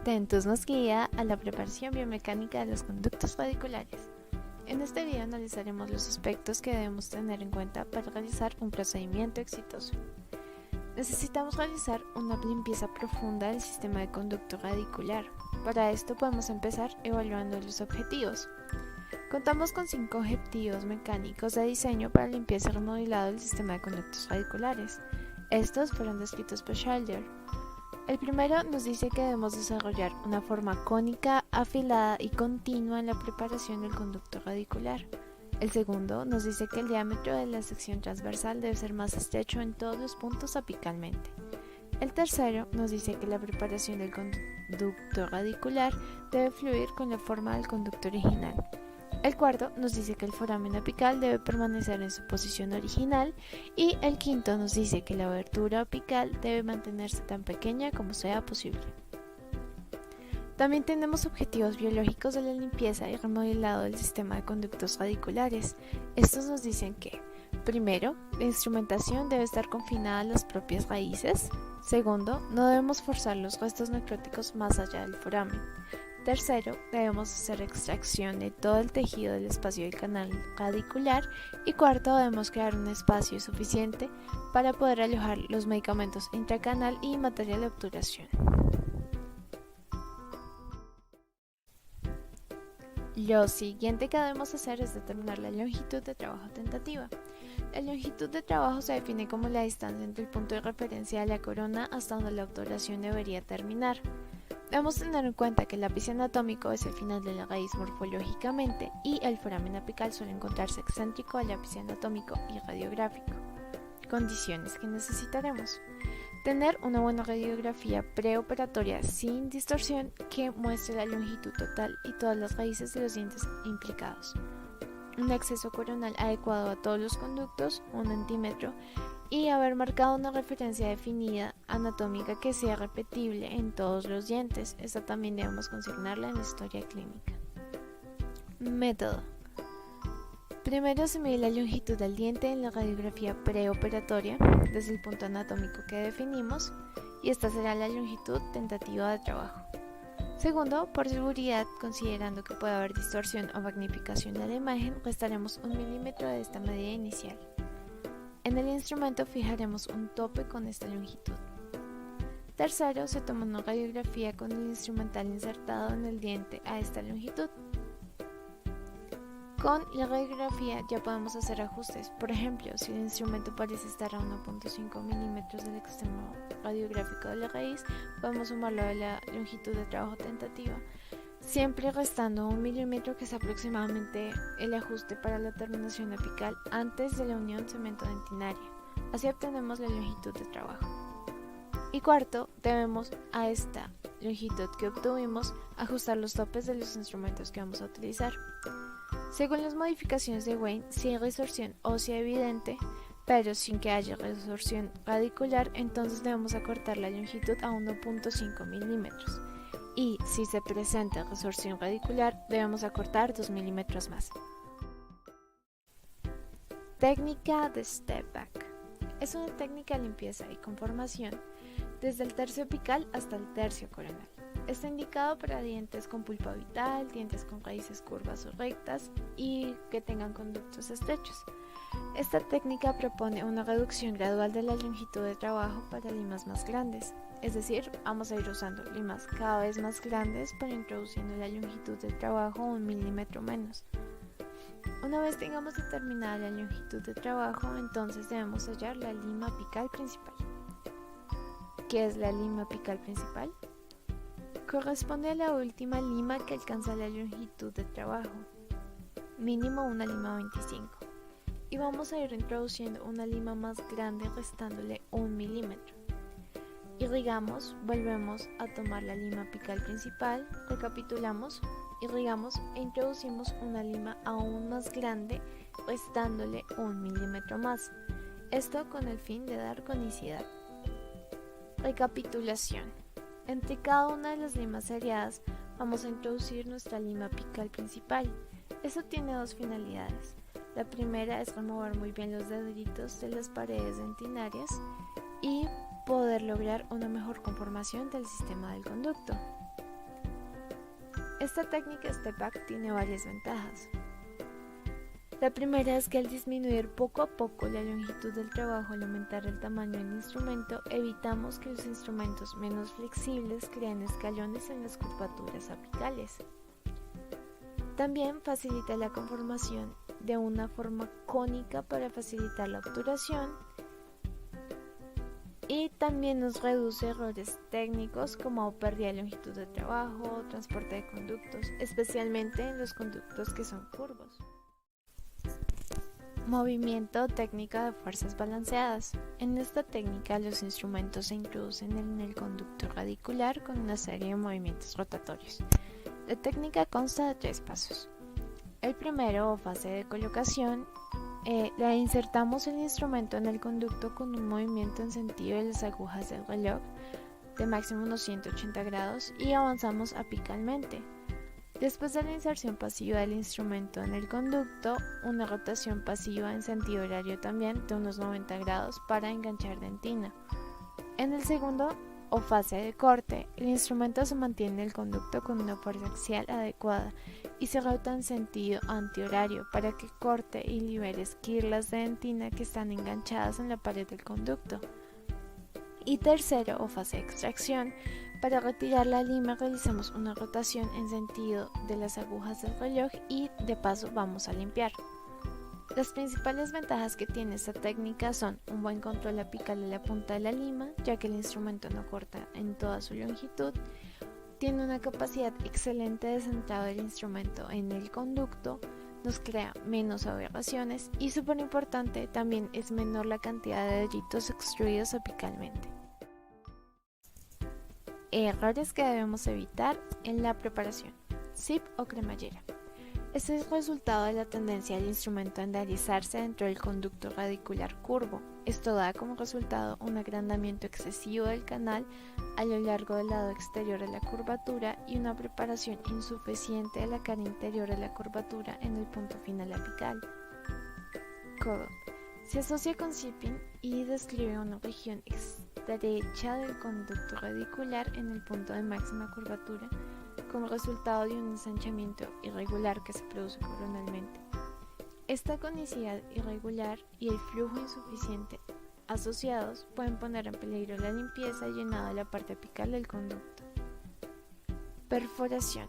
Tentus nos guía a la preparación biomecánica de los conductos radiculares. En este video analizaremos los aspectos que debemos tener en cuenta para realizar un procedimiento exitoso. Necesitamos realizar una limpieza profunda del sistema de conducto radicular. Para esto podemos empezar evaluando los objetivos. Contamos con 5 objetivos mecánicos de diseño para limpieza y remodelado del sistema de conductos radiculares. Estos fueron descritos por Schalder. El primero nos dice que debemos desarrollar una forma cónica, afilada y continua en la preparación del conducto radicular. El segundo nos dice que el diámetro de la sección transversal debe ser más estrecho en todos los puntos apicalmente. El tercero nos dice que la preparación del conducto radicular debe fluir con la forma del conducto original. El cuarto nos dice que el foramen apical debe permanecer en su posición original y el quinto nos dice que la abertura apical debe mantenerse tan pequeña como sea posible. También tenemos objetivos biológicos de la limpieza y remodelado del sistema de conductos radiculares. Estos nos dicen que, primero, la instrumentación debe estar confinada a las propias raíces. Segundo, no debemos forzar los restos necróticos más allá del foramen. Tercero, debemos hacer extracción de todo el tejido del espacio del canal radicular. Y cuarto, debemos crear un espacio suficiente para poder alojar los medicamentos intracanal y material de obturación. Lo siguiente que debemos hacer es determinar la longitud de trabajo tentativa. La longitud de trabajo se define como la distancia entre el punto de referencia de la corona hasta donde la obturación debería terminar. Debemos tener en cuenta que el ápice anatómico es el final de la raíz morfológicamente y el foramen apical suele encontrarse excéntrico al ápice anatómico y radiográfico. Condiciones que necesitaremos: tener una buena radiografía preoperatoria sin distorsión que muestre la longitud total y todas las raíces de los dientes implicados, un acceso coronal adecuado a todos los conductos, 1 centímetro, y haber marcado una referencia definida anatómica que sea repetible en todos los dientes. Esta también debemos consignarla en la historia clínica. Método: primero se mide la longitud del diente en la radiografía preoperatoria desde el punto anatómico que definimos, y esta será la longitud tentativa de trabajo. Segundo, por seguridad, considerando que puede haber distorsión o magnificación de la imagen, restaremos 1 milímetro de esta medida inicial. En el instrumento fijaremos un tope con esta longitud. Tercero, se toma una radiografía con el instrumental insertado en el diente a esta longitud. Con la radiografía ya podemos hacer ajustes. Por ejemplo, si el instrumento parece estar a 1.5 milímetros del extremo radiográfico de la raíz, podemos sumarlo a la longitud de trabajo tentativa, siempre restando 1 milímetro, que es aproximadamente el ajuste para la terminación apical antes de la unión cemento-dentinaria. Así obtenemos la longitud de trabajo. Y cuarto, debemos a esta longitud que obtuvimos ajustar los topes de los instrumentos que vamos a utilizar. Según las modificaciones de Wayne, si hay resorción ósea evidente, pero sin que haya resorción radicular, entonces debemos acortar la longitud a 1.5 milímetros. Y si se presenta resorción radicular, debemos acortar 2 milímetros más. Técnica de step back. Es una técnica de limpieza y conformación desde el tercio apical hasta el tercio coronal. Está indicado para dientes con pulpa vital, dientes con raíces curvas o rectas y que tengan conductos estrechos. Esta técnica propone una reducción gradual de la longitud de trabajo para limas más grandes, es decir, vamos a ir usando limas cada vez más grandes pero introduciendo la longitud de trabajo 1 milímetro menos. Una vez tengamos determinada la longitud de trabajo, entonces debemos hallar la lima apical principal. ¿Qué es la lima apical principal? Corresponde a la última lima que alcanza la longitud de trabajo, mínimo una lima 25, y vamos a ir introduciendo una lima más grande restándole 1 milímetro. Irrigamos, volvemos a tomar la lima apical principal, recapitulamos, irrigamos e introducimos una lima aún más grande restándole 1 milímetro más, esto con el fin de dar conicidad. Recapitulación: entre cada una de las limas seriadas vamos a introducir nuestra lima apical principal. Esto tiene dos finalidades. La primera es remover muy bien los dedritos de las paredes dentinarias y poder lograr una mejor conformación del sistema del conducto. Esta técnica Step Back tiene varias ventajas. La primera es que al disminuir poco a poco la longitud del trabajo al aumentar el tamaño del instrumento, evitamos que los instrumentos menos flexibles creen escalones en las curvaturas apicales. También facilita la conformación de una forma cónica para facilitar la obturación y también nos reduce errores técnicos como pérdida de longitud de trabajo, transporte de conductos, especialmente en los conductos que son curvos. Movimiento o técnica de fuerzas balanceadas. En esta técnica los instrumentos se introducen en el conducto radicular con una serie de movimientos rotatorios. La técnica consta de 3 pasos. El primero, o fase de colocación, la insertamos el instrumento en el conducto con un movimiento en sentido de las agujas del reloj de máximo unos 180 grados y avanzamos apicalmente. Después de la inserción pasiva del instrumento en el conducto, una rotación pasiva en sentido horario también de unos 90 grados para enganchar dentina. En el segundo, o fase de corte, el instrumento se mantiene en el conducto con una fuerza axial adecuada y se rota en sentido antihorario para que corte y libere esquirlas de dentina que están enganchadas en la pared del conducto. Y tercero, o fase de extracción, para retirar la lima realizamos una rotación en sentido de las agujas del reloj y de paso vamos a limpiar. Las principales ventajas que tiene esta técnica son un buen control apical de la punta de la lima, ya que el instrumento no corta en toda su longitud, tiene una capacidad excelente de centrado del instrumento en el conducto, nos crea menos aberraciones y súper importante, también es menor la cantidad de deditos extruidos apicalmente. Errores que debemos evitar en la preparación. Zip o cremallera. Este es el resultado de la tendencia del instrumento a enderezarse dentro del conducto radicular curvo. Esto da como resultado un agrandamiento excesivo del canal a lo largo del lado exterior de la curvatura y una preparación insuficiente de la cara interior de la curvatura en el punto final apical. Codo. Se asocia con zipping y describe una región estrecha del conducto radicular en el punto de máxima curvatura como resultado de un ensanchamiento irregular que se produce coronalmente. Esta conicidad irregular y el flujo insuficiente asociados pueden poner en peligro la limpieza y llenado de la parte apical del conducto. Perforación.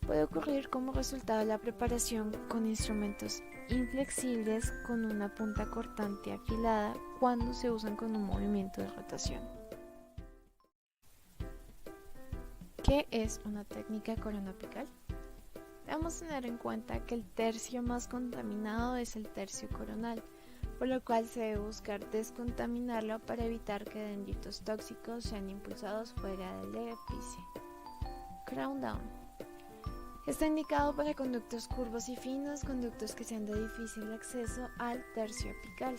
Puede ocurrir como resultado de la preparación con instrumentos inflexibles con una punta cortante afilada cuando se usan con un movimiento de rotación. ¿Qué es una técnica corona apical? Debemos tener en cuenta que el tercio más contaminado es el tercio coronal, por lo cual se debe buscar descontaminarlo para evitar que dendritos tóxicos sean impulsados fuera del epífice. Crown down. Está indicado para conductos curvos y finos, conductos que sean de difícil acceso al tercio apical.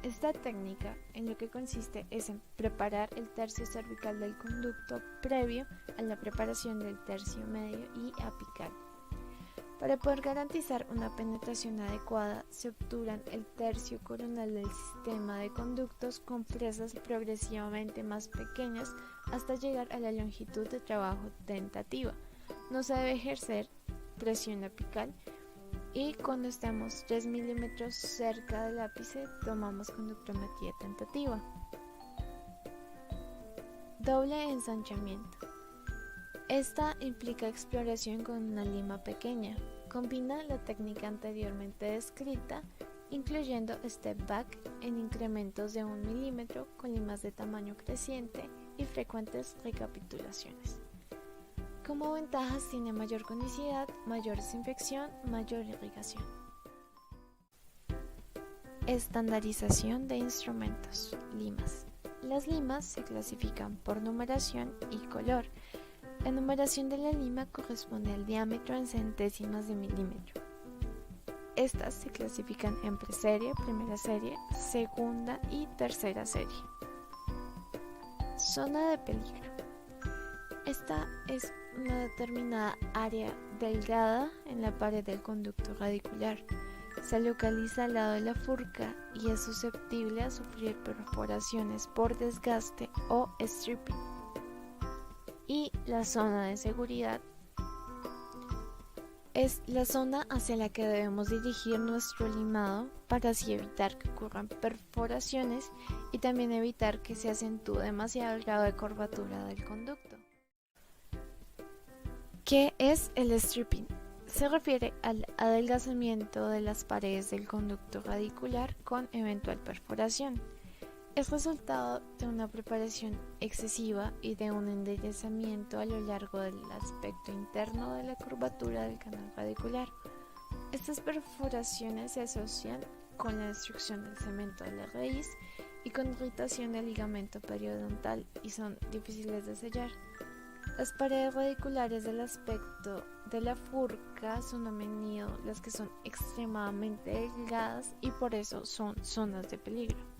Esta técnica en lo que consiste es en preparar el tercio cervical del conducto previo a la preparación del tercio medio y apical. Para poder garantizar una penetración adecuada, se obturan el tercio coronal del sistema de conductos con presas progresivamente más pequeñas hasta llegar a la longitud de trabajo tentativa. No se debe ejercer presión apical y cuando estemos 3 milímetros cerca del ápice tomamos conductometría tentativa. Doble ensanchamiento. Esta implica exploración con una lima pequeña. Combina la técnica anteriormente descrita, incluyendo step back en incrementos de 1 milímetro con limas de tamaño creciente y frecuentes recapitulaciones. Como ventajas tiene mayor conicidad, mayor desinfección, mayor irrigación. Estandarización de instrumentos. Limas. Las limas se clasifican por numeración y color. La numeración de la lima corresponde al diámetro en centésimas de milímetro. Estas se clasifican en preserie, primera serie, segunda y tercera serie. Zona de peligro. Esta es una determinada área delgada en la pared del conducto radicular. Se localiza al lado de la furca y es susceptible a sufrir perforaciones por desgaste o stripping. Y la zona de seguridad Es la zona hacia la que debemos dirigir nuestro limado para así evitar que ocurran perforaciones y también evitar que se acentúe demasiado el grado de curvatura del conducto. ¿Qué es el stripping? Se refiere al adelgazamiento de las paredes del conducto radicular con eventual perforación. Es resultado de una preparación excesiva y de un enderezamiento a lo largo del aspecto interno de la curvatura del canal radicular. Estas perforaciones se asocian con la destrucción del cemento de la raíz y con irritación del ligamento periodontal y son difíciles de sellar. Las paredes radiculares del aspecto de la furca son a menudo las que son extremadamente delgadas y por eso son zonas de peligro.